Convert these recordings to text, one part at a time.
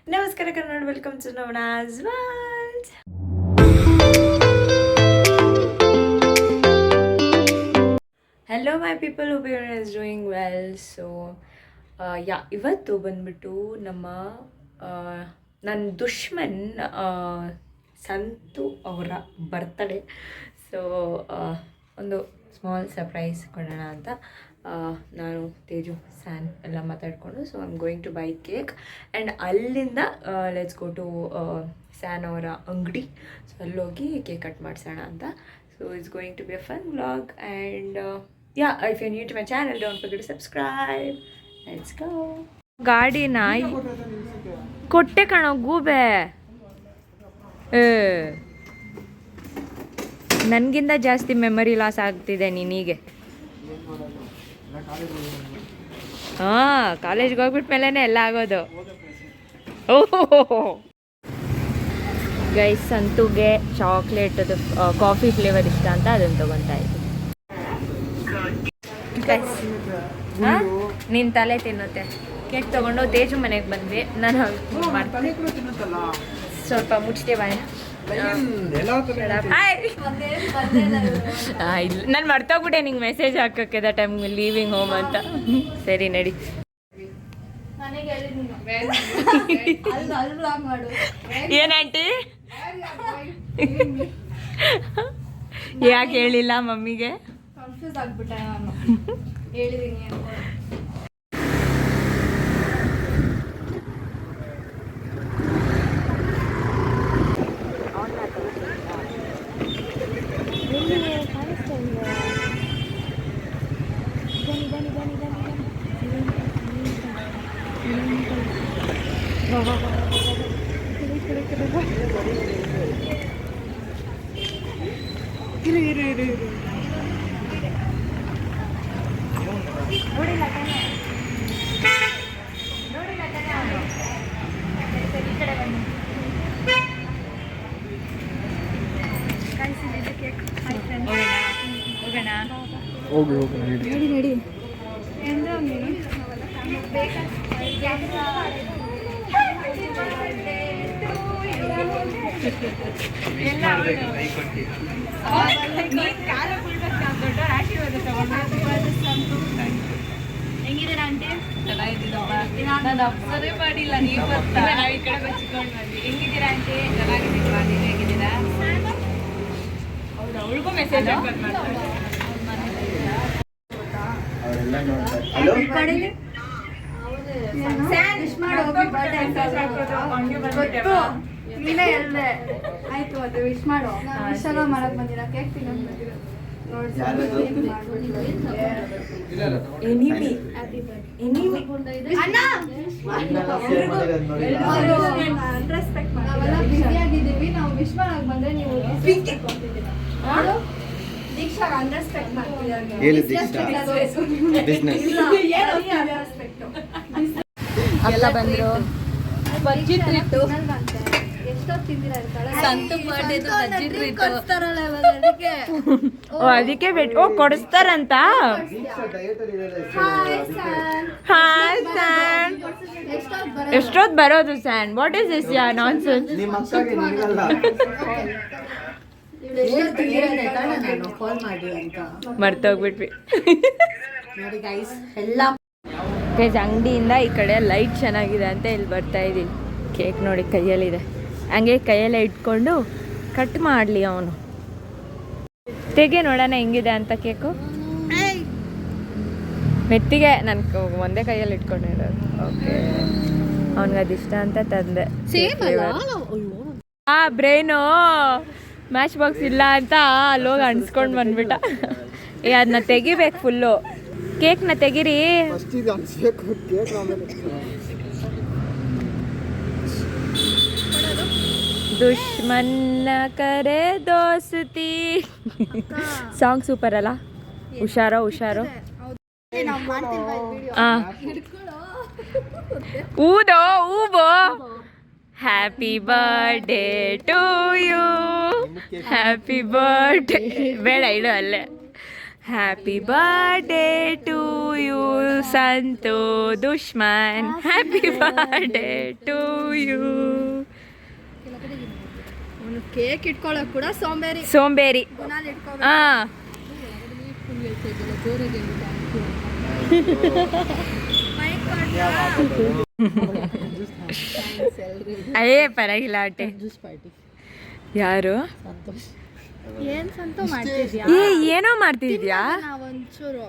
ನಮಸ್ಕಾರ Kannada, welcome to Navanas world. Hello my people, hope everyone is doing well. So ಇವತ್ತು ಬಂದ್ಬಿಟ್ಟು ನನ್ನ ದುಶ್ಮನ್ ಸಂತು ಅವರ ಬರ್ತ್ಡೇ. ಸೊ ಒಂದು ಸ್ಮಾಲ್ ಸರ್ಪ್ರೈಸ್ ಕೊಡೋಣ ಅಂತ ನಾನು ತೇಜು ಸ್ಯಾನ್ ಎಲ್ಲ ಮಾತಾಡಿಕೊಂಡು, so I am going to buy cake and ಅಲ್ಲಿಂದ ಲೆಟ್ಸ್ ಗೋ ಟು ಸ್ಯಾನ್ ಅವರ ಅಂಗಡಿ. ಸೊ ಅಲ್ಲೋಗಿ ಕೇಕ್ ಕಟ್ ಮಾಡಿಸೋಣ ಅಂತ. So it's going to be a fun vlog and if you new to my channel, don't forget to subscribe. Let's go. ಗಾಡಿನ ಕೊಟ್ಟೆ ಕಣೋ ಗೂಬೆ. ನನಗಿಂತ ಜಾಸ್ತಿ ಮೆಮೊರಿ ಲಾಸ್ ಆಗ್ತಿದೆ ನಿನಗೆ. ಹಾಂ, ಕಾಲೇಜ್ಗೆ ಹೋಗ್ಬಿಟ್ಮೇಲೆ ಎಲ್ಲ ಆಗೋದು. ಓಹೋ ಗೈಸ್, ಸಂತುಗೆ ಚಾಕ್ಲೇಟದು ಕಾಫಿ ಫ್ಲೇವರ್ ಇಷ್ಟ ಅಂತ ಅದನ್ನು ತೊಗೊತಾ ಇದ್ದೆ. ಗೈಸ್, ನಿನ್ನ ತಲೆ ತಿನ್ನುತ್ತೆ. ಕೇಕ್ ತೊಗೊಂಡು ತೇಜು ಮನೆಗೆ ಬಂದ್ವಿ. ನಾನು ಸ್ವಲ್ಪ ಮುಚ್ಚಿದೆ ಬಾಯ. ನಾನು ಮರ್ತೋಗ್ಬಿಟ್ಟೆ ನಿಂಗೆ ಮೆಸೇಜ್ ಹಾಕೋಕ್ಕೆ ದ ಟೈಮ್ ಲೀವಿಂಗ್ ಹೋಮ್ ಅಂತ. ಸರಿ ನಡಿ. ಏನ್ ಆಂಟಿ, ಯಾಕೆ ಹೇಳಿಲ್ಲ ಮಮ್ಮಿಗೆ? ಕನ್ಫ್ಯೂಸ್ ಆಗ್ಬಿಟ್ಟೆ ನಾನು, ಹೇಳಿದೀನಿ ಅಂತ. ನಡಿ ಹೆಂಗಿದ್ದೀರಾ ಆಂಟಿ? ನಾನು ಅಬ್ಸರ್ವೇ ಮಾಡಿಲ್ಲ, ನೀವು ನಾವು ಈ ಕಡೆ ಬಚ್ಚಿಕೊಂಡು ಬಂದ್ವಿ. ಹೆಂಗಿದ್ದೀರಾ ಆಂಟಿ? ಚೆನ್ನಾಗಿದ್ದೀರಾ? ನೀವು ಹೇಗಿದ್ದೀರಾ? ಹೌದಾ, ಅವಳಿಗೂ ಮೆಸೇಜ್ ನೀನೇ ಹೇಳ್ದೆ. ಆಯ್ತು, ಅದು ವಿಶ್ ಮಾಡು. ವಿಶ್ ಎಲ್ಲ ಮಾಡಕ್ ಬಂದಿರ, ಕೇಕ್ ತಿನ್ನಕ್ ಬಂದಿರ. ನಾವೆಲ್ಲ ಬಿಸಿ ಆಗಿದ್ದೀವಿ, ನಾವು ವಿಶ್ ಮಾಡಕ್ ಬಂದ್ರೆ ನೀವು ದೀಕ್ಷಾಗ ಅನ್ರೆಸ್ಪೆಕ್ಟ್ ಮಾಡ್ತೀವಿ. ಅಲ್ಲ ಬಂದ್ರು ಬಜ್ಜಿ ಟ್ರೀಟ್. ಎಷ್ಟೊತ್ತು ತಿಂದಿರ ಸಂತು ಬರ್ಡೇದು ಬಜ್ಜಿ ಟ್ರೀಟ್ ಅದಕ್ಕೆ ಬಿಟ್ಟು ಕೊಡಿಸ್ತಾರಂತ. ಹಾಯ್ ಸ್ಯಾನ್, ಎಷ್ಟೊತ್ತು ಬರೋದು ಸ್ಯಾನ್? ವಾಟ್ ಇಸ್ ದಿಸ್ ಯಾ ನಾನ್ಸೆನ್ಸ್? ಮರ್ತೋಗ್ಬಿಟ್ವಿ. ಅಂಗಡಿಯಿಂದ ಈ ಕಡೆ ಲೈಟ್ ಚೆನ್ನಾಗಿದೆ ಅಂತ ಇಲ್ಲಿ ಬರ್ತಾ ಇದ್ದೀನಿ. ಕೇಕ್ ನೋಡಿ ಕೈಯಲ್ಲಿದೆ, ಹಂಗೆ ಕೈಯಲ್ಲೇ ಇಟ್ಕೊಂಡು ಕಟ್ ಮಾಡಲಿ ಅವನು. ತೆಗೆ ನೋಡೋಣ ಹೆಂಗಿದೆ ಅಂತ ಕೇಕು. ಮೆತ್ತಿಗೆ ನಾನು ಒಂದೇ ಕೈಯಲ್ಲಿ ಇಟ್ಕೊಂಡಿರೋದು. ಓಕೆ, ಅವನಿಗದಿಷ್ಟ ಅಂತ ತಂದೆ. ಬ್ರೈನು ಮ್ಯಾಚ್ ಬಾಕ್ಸ್ ಇಲ್ಲ ಅಂತ ಅಲ್ಲೋಗಿ ಅನ್ಸ್ಕೊಂಡು ಬಂದ್ಬಿಟ್ಟ. ಅದನ್ನ ತೆಗಿಬೇಕು ಫುಲ್ಲು. ಕೇಕ್ನ ತೆಗಿರಿ. ದುಶ್ಮನ್ನ ಕರೆ ದೋಸ್ತಿ ಸಾಂಗ್ ಸೂಪರ್ ಅಲ್ಲ? ಹುಷಾರೋ ಹುಷಾರೋ. ಊದೋ ಊಬೋ. Happy birthday to you, happy birthday. ಬೇಡ ಇಡು ಅಲ್ಲೇ. Happy birthday to you Santu ದುಶ್ಮನ್. Happy birthday to you. Cake ಇಟ್ಕೊಳ್ಳೋಕೆ ಕೂಡ ಸೋಂಬೇರಿ. ಹಾಂ ಅಯ್ಯೇ ಪರವಾಗಿಲ್ಲ ಆಟೆ. ಯಾರು ಏನೋ ಮಾಡ್ತಿದ್ಯಾ? ಒಂಚೂರು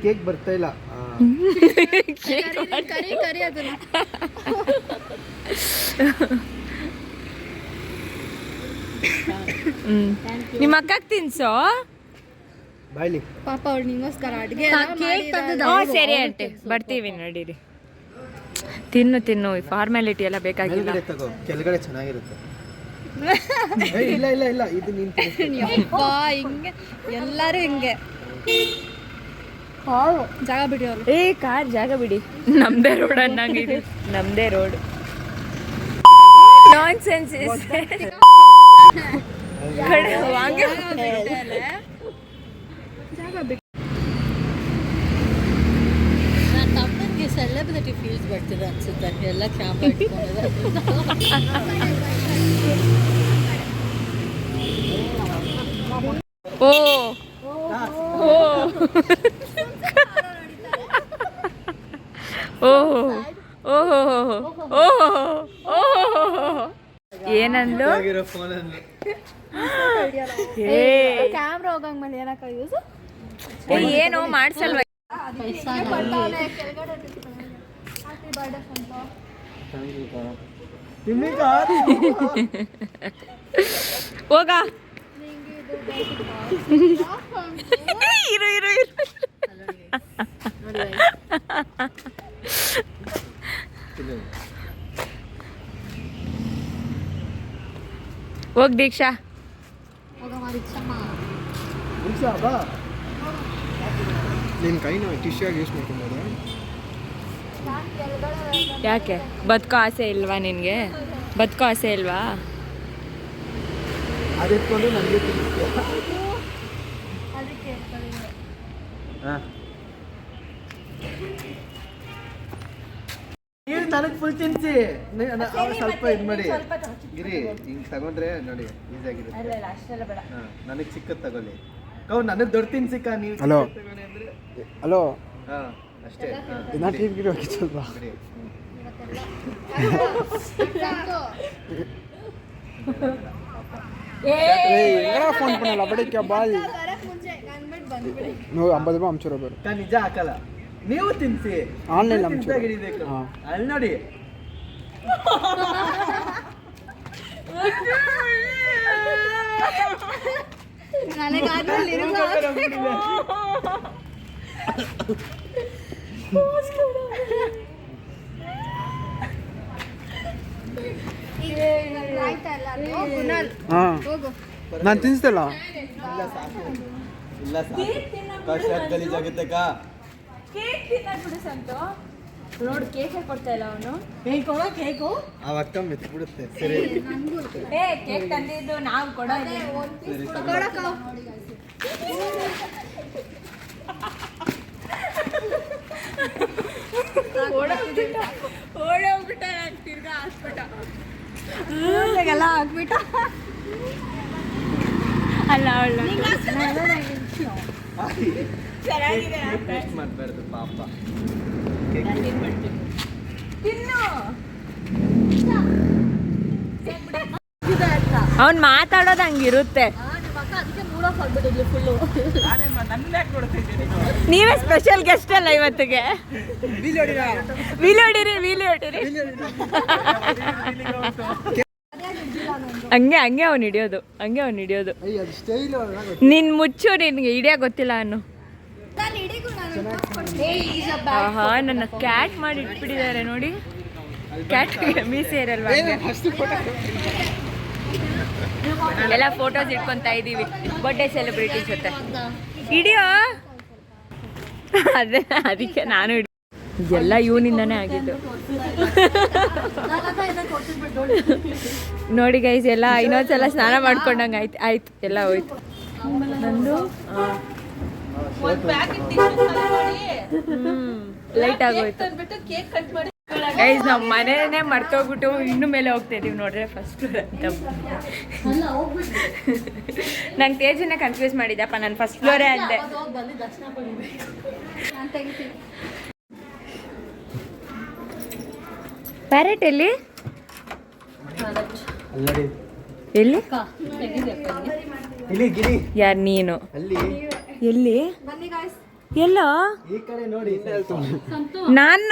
ಕೇಕ್ ಬರ್ತಾ ಇಲ್ಲ. ಕರಿ ಅದನ್ನ. ನಿಮ್ಮ ಅಕ್ಕಗೆ ತಿನ್ಸೋ ಬಾಯ್ಲಿ. ಪಾಪ ಅವ್ಳು ನಿಂಗೋಸ್ಕರ ಅಡ್ಗೆ ಸರಿ ಆಂಟಿ ಬರ್ತೀವಿ ನಡೀರಿ. ತಿನ್ನು ಫಾರ್ಮ್ಯಾಲಿಟಿ ಎಲ್ಲ ಬೇಕಾಗಿಲ್ಲ. ತಗೋ ಕೆಳಗಡೆ ಚೆನ್ನಾಗಿರುತ್ತೆ. ಇಲ್ಲ ಇಲ್ಲ ಇಲ್ಲ ಇದು ನೀನು ಹಿಂಗೆ ಎಲ್ಲರೂ ಹಿಂಗೆ ಜಾಗ ಬಿಡಿ ಅವ್ರು. ಕಾರ್ ಜಾಗ ಬಿಡಿ. ನಮ್ದೇ ರೋಡ್ ಅನ್ನಂಗಿದೆ. ನಮ್ದೇ ರೋಡ್. ನಾನ್ ಸೆನ್ಸ್ ಜಾಗ ಬಿಡಿ. ತಮ್ಮನಿಗೆ ಸೆಲೆಬ್ರಿಟಿ ಫೀಲ್ಸ್ ಬರ್ತಿದೆ ಅನ್ಸುತ್ತೆ. ಎಲ್ಲ ಕ್ಯಾಮ್ರಾ ಇಟ್ಕೊಂಡಿದ್ದಾರೆ. ಓ ಏನಂದ್ಲು? ಕ್ಯಾಮ್ರಾ ಹೋಗಂಗ್ ಮೇಲೆ ಏನಕ್ಕ ಯೂಸ್? ಏನೋ ಮಾಡ್ಸಲ್ವ? ಹೋಗ ಇರು ಹೋಗ್ ದೀಕ್ಷಾ. ನಿನ್ನ ಕೈನ ಟಿಶ್ಯೂ ಆಗಿ ಯೂಸ್ ಮಾಡ್ಕೊಂಬೋದು. ಯಾಕೆ ಬದುಕೋ ಆಸೆ ಇಲ್ವಾ ನಿನಗೆ? ಬದುಕೋ ಆಸೆ ಇಲ್ವಾ? ಅದೆತ್ಕೊಂಡು ನನಗೆ ನೀವು ನನಗೆ ಫುಲ್ ತಿನ್ಸಿ. ಸ್ವಲ್ಪ ಇದು ಮಾಡಿ ಗಿರಿ ಹಿಂಗೆ ತಗೊಂಡ್ರೆ ನೋಡಿ ಈಸಿ ಆಗಿರುತ್ತೆ. ನನಗೆ ಚಿಕ್ಕದು ತಗೊಳ್ಳಿ. ನನಗೆ ದೊಡ್ಡ ತಿನ್ಸಿಕ್ಕ ನೀವು. ಹಲೋ ಹಲೋ ಹಾಂ ಅಷ್ಟೇ. ಸ್ವಲ್ಪ ಫೋನ್ ಪಣ್ಣಲ್ಲ ಬಡಿಕೆ ಬಾಲ್ ನೀವು 50 ರೂಪಾಯಿ ಅಂಚೂರ ಬರು. ನಿಜ ಹಾಕಲ್ಲ, ನೀವು ತಿನ್ಸಿ. ಆನ್ಲೈನ್ ಹಿಡಿಬೇಕು ಅಲ್ಲಿ ನೋಡಿ. ನಾನು ತಿನ್ನಿಸ್ತಲ್ಲ. ಇಲ್ಲ ಸಾಕು ಗಲೀಜಾಗುತ್ತೆ ಕಾ. ನೋಡು ಕೇಕ್ ಕೊಡ್ತಾ ಇಲ್ಲ ಅವನು. ಕೇಕು ಅವಾಗ ಮೆತ್ತಿ ಬಿಡುತ್ತೆ. ಸರಿ ಕೇಕ್ ತಂದಿದ್ದು ನಾವು ಕೊಡೋದೇ. ಓಡೋಗ್ಬಿಟ್ಟ ತಿರ್ಗಾ ಹಾಸ್ಬಿಟ್ಟ. ಎಲ್ಲ ಆಗ್ಬಿಟ್ಟ. ಅಲ್ಲ ಅವಳು ಮಾಡಬಾರ್ದು ಪಾಪ. ಅವ್ನು ಮಾತಾಡೋದು ಹಂಗಿರುತ್ತೆ. ನೀವೇ ಸ್ಪೆಷಲ್ ಗೆಸ್ಟ್ ಅಲ್ಲ ಇವತ್ತಿಗೆ. ವೀಲ್ ಹೊಡಿರಿ. ಹಂಗೆ ಅವ್ನು ಹಿಡಿಯೋದು. ನಿನ್ ಮುಚ್ಚು, ನಿನ್ಗೆ ಹಿಡಿಯ ಗೊತ್ತಿಲ್ಲ ಅನ್ನು. ಆಹಾ ನನ್ನ ಕ್ಯಾಟ್ ಮಾಡಿ ಇಟ್ಬಿಟ್ಟಿದ್ದಾರೆ ನೋಡಿ. ಕ್ಯಾಟ್ ಮೀಸೆ ಇರಲ್ವಾ? ಎಲ್ಲ ಫೋಟೋಸ್ ಇಟ್ಕೊಂತ ಇದೀವಿ ಬರ್ಡೇ ಸೆಲೆಬ್ರಿಟೀಸ್ ಜೊತೆ. ಹಿಡಿಯೋ ಅದಕ್ಕೆ ನಾನು ಎಲ್ಲ ಇವನಿಂದಾನೇ ಆಗಿದ್ದು. ನೋಡಿ ಗೈಸ್, ಎಲ್ಲ ಇನ್ನೊಂದ್ಸಲ ಸ್ನಾನ ಮಾಡ್ಕೊಂಡಂಗೆ ಆಯ್ತು ಎಲ್ಲ ಹೋಯ್ತು. ನಂದು ಒಂದು ಪ್ಯಾಕೆಟ್ ಟಿಶ್ಯೂ ಮಾಡಿ ಲೈಟ್ ಆಗೋಯ್ತು ತಂದ್ಬಿಟ್ಟು ಕೇಕ್ ಕಟ್ ಮಾಡಿ ಗೈಸ್ ನಾವು ಮನೇನೆ ಮರ್ತೋಗ್ಬಿಟ್ಟು ಇನ್ನು ಮೇಲೆ ಹೋಗ್ತಾ ಇದೀವಿ ನೋಡ್ರೆ ಫಸ್ಟ್ ಫ್ಲೋರ್ ಅಂತ ಅಲ್ಲ ಹೋಗ್ಬಿಟ್ಟು ನಂಗೆ ತೇಜನ್ನೇ ಕನ್ಫ್ಯೂಸ್ ಮಾಡಿದ್ದಪ್ಪ ನಾನು ಫಸ್ಟ್ ಫ್ಲೋರೇ ಅಂದೆ ಹೋಗಿ ಬಂದು ದರ್ಶನ ಪಡಿಬೇಕು ನಾನು ತೆಗಿತೀನಿ. ಪ್ಯಾರೆಟ್ ಎಲ್ಲಿ ಅಲ್ಲಡಿ ಎಲ್ಲಿ ಇಲ್ಲಿ ಗಿರಿ ಯಾರು ನೀನು ಅಲ್ಲಿ ಎಲ್ಲಿ ಎಲ್ಲೋ ಈ ಕಡೆ ನೋಡಿ ನಾನು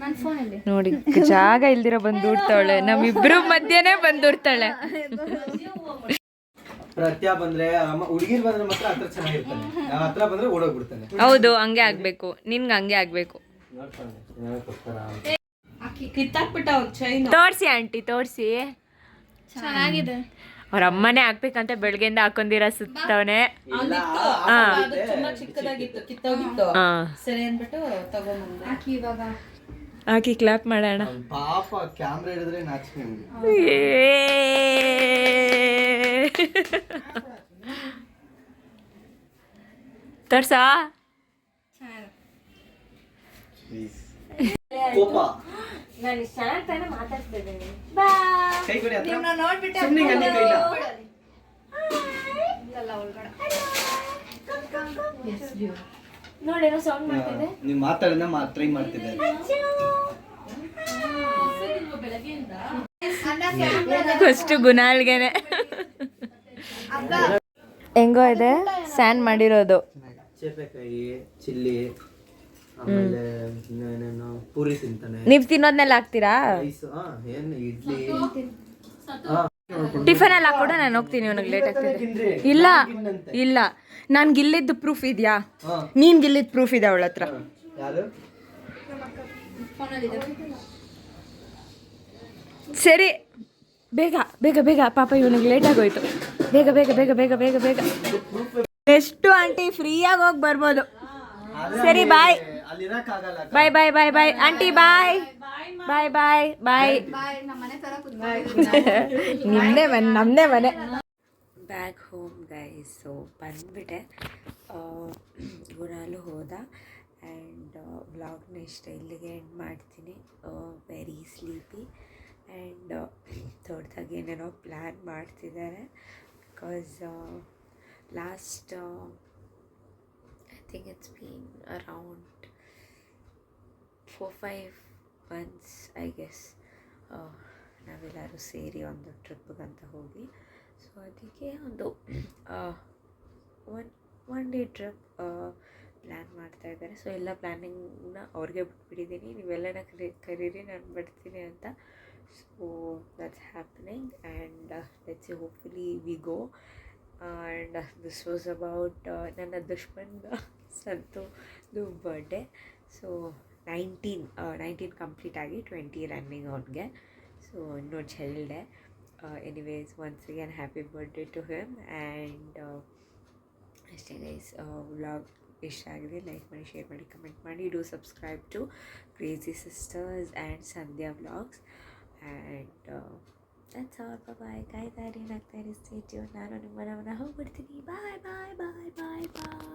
ನನ್ನ ಫೋನಲ್ಲಿ ನೋಡಿ ಜಾಗ ಇಲ್ದಿರೋ ಬಂದೂಡ್ತಾಳೆ ನಮ್ಮಿಬ್ರು ಮಧ್ಯನೇ ಬಂದೂಡ್ತಾಳೆ ಪ್ರತ್ಯಾ ಬಂದ್ರೆ ಹುಡುಗಿರ್ ಬಂದ್ರೆ ಮಾತ್ರ ಹತ್ರ ಚೆನ್ನಾಗಿರ್ತಾನೆ ಹತ್ರ ಬಂದ್ರೆ ಓಡೋಗ್ಬಿಡ್ತಾನೆ. ಹೌದು ಹಂಗೆ ಆಗ್ಬೇಕು ನಿನ್ಗೆ ಹಂಗೆ ಆಗ್ಬೇಕು ಕಿತ್ತಾಕ್ಬಿಟ್ಟ ಅವ್ರ ಚೈನ್ ತೋರ್ಸಿ ಆಂಟಿ ತೋರ್ಸಿ ಚೆನ್ನಾಗಿದೆ. ಅವ್ರ ಅಮ್ಮನೇ ಹಾಕ್ಬೇಕಂತ ಬೆಳಗ್ಗೆಯಿಂದ ಹಾಕೊಂಡಿರ ಸುತ್ತವನೆ ಅದು ತುಂಬಾ ಚಿಕ್ಕದಾಗಿತ್ತು ಕಿತ್ತೋಗಿತ್ತು ಹಾ ಸರಿ ಅಂದ್ಬಿಟ್ಟು ತಗೊಂಡ್ಬಂದೆ. ಹಾಕಿ ಇವಾಗ ಹಾಕಿ ಕ್ಲಾಪ್ ಮಾಡೋಣ ಪಾಪ ಕ್ಯಾಮ್ರಾ ಹಿಡಿದ್ರೆ ನಾಚಿಕೆ ನಿಮ್ಗೆ. ತೋರ್ಸಾ ಕೋಪ ನಾನು ಚೆನ್ನಾಗಿ ತಾನೇ ಮಾತಾಡ್ತಿದ್ದೀನಿ ಕೈ ಕೊಡಿ ಹತ್ರ. ನೋಡ್ಬಿಟ್ಟೆ ಸುಮ್ನೆ ಗಂಡಿ ಕೈಲ. ನೋಡೇನೋ ಸೌಂಡ್ ಮಾಡ್ತಿದ್ದೆ ನೀವ್ ಮಾತಾಡೋಣ ಟ್ರೈ ಮಾಡ್ತಿದ್ದೆ. ಫಸ್ಟ್ ಗುನಾಲ್ಗೆನೆ ಹೆಂಗೋ ಇದೆ ಸ್ಯಾನ್ ಮಾಡಿರೋದು ಚೇಪೆಕಾಯಿ ಚಿಲ್ಲಿ ಆಮೇಲೆ ಇನ್ನೇನೇನು ಪೂರಿ ತಿಂತಾನೆ. ನೀವ್ ತಿನ್ನೋದ್ನೆಲ್ಲ ಹಾಕ್ತೀರಾ ರೈಸ್ ಏನ್ ಇಡ್ಲಿ ಟಿಫನ್ ಎಲ್ಲ ಹಾಕೊಡ ನಾನು ಹೋಗ್ತೀನಿ ಇವನಿಗೆ ಲೇಟ್ ಆಗ್ತಿದೆ ಇಲ್ಲ ಇಲ್ಲ ನಾನು ಗಿಲ್ಲಿದ್ದು ಪ್ರೂಫ್ ಇದೆಯಾ ನೀನ್ ಗಿಲ್ಲಿದ್ ಪ್ರೂಫ್ ಇದೆ ಅವಳ ಹತ್ರ ಯಾರು ಸರಿ ಬೇಗ ಬೇಗ ಬೇಗ ಪಾಪ ಇವನಿಗೆ ಲೇಟ್ ಆಗೋಯ್ತು ಬೇಗ ಬೇಗ ಬೇಗ ಬೇಗ ಬೇಗ ಬೇಗ ಎಷ್ಟು ಆಂಟಿ ಫ್ರೀಯಾಗಿ ಹೋಗಿ ಬರ್ಬೋದು ಸರಿ ಬಾಯ್ ಅಲ್ಲಿರಕ್ಕಾಗಲ್ಲ. ಬಾಯ್ ಬಾಯ್ ಬಾಯ್ ಬಾಯ್ ಆಂಟಿ ಬಾಯ್ ಬಾಯ್ ಬಾಯ್ ಬಾಯ್ ನಿಮ್ಮದೇ ಮನೆ ನಮ್ಮದೇ ಮನೆ ಬ್ಯಾಕ್ ಹೋಮ್ ಗೈಸ್ ಸೊ ಬಂದ್ಬಿಟ್ಟೆ ಗುಣಾಲು ಹೋದ ಆ್ಯಂಡ್ ವ್ಲಾಗ್ನ ಇಷ್ಟ ಇಲ್ಲಿಗೆ ಎಂಡ್ ಮಾಡ್ತೀನಿ ವೆರಿ ಸ್ಲೀಪಿ ಆ್ಯಂಡ್ ದೊಡ್ಡದಾಗಿ ಏನೇನೋ ಪ್ಲ್ಯಾನ್ ಮಾಡ್ತಿದ್ದಾರೆ because last I think it's been around 4-5 months I guess ನಾವೆಲ್ಲರೂ ಸೇರಿ ಒಂದು ಟ್ರಿಪ್ಗಂತ ಹೋಗಿ ಸೊ ಅದಕ್ಕೆ ಒಂದು ಒನ್ ಡೇ ಟ್ರಿಪ್ ಪ್ಲ್ಯಾನ್ ಮಾಡ್ತಾ ಇದ್ದಾರೆ ಸೊ ಎಲ್ಲ ಪ್ಲ್ಯಾನಿಂಗ್ನ ಅವ್ರಿಗೆ ಬಿಟ್ಬಿಟ್ಟಿದ್ದೀನಿ ನೀವೆಲ್ಲನ ಕರೀರಿ ನಾನು ಬರ್ತೀನಿ ಅಂತ so that's happening and let's see hopefully we go and this was about ನನ್ನ ದುಶ್ಮನ್ ಸಂತುದು ಬರ್ಡೇ ಸೊ 19 ಕಂಪ್ಲೀಟ್ ಆಗಿ 20 ರನ್ನಿಂಗ್ ಅವ್ನಿಗೆ ಸೊ ಇನ್ನೂ ಚೈಲ್ಡೇ anyways once again happy birthday to him and ಅಷ್ಟೇ ಗೈಸ್ ವ್ಲಾಗ್ ಇಷ್ಟ ಆಗಿದೆ ಲೈಕ್ ಮಾಡಿ ಶೇರ್ ಮಾಡಿ ಕಮೆಂಟ್ ಮಾಡಿ do subscribe to crazy sisters and Sandhya vlogs and that's all bye ಕಾಯ್ತಾ ಇರಿ ನಗ್ತಾ ಇರಿ ಸ್ಟೇ ಟ್ಯೂನ್ ನಾನು ನಿಮ್ಮ ಮನವನ್ನ ಹೋಗ್ಬಿಡ್ತೀನಿ ಬಾಯ್ ಬಾಯ್ ಬಾಯ್ ಬಾಯ್ ಬಾಯ್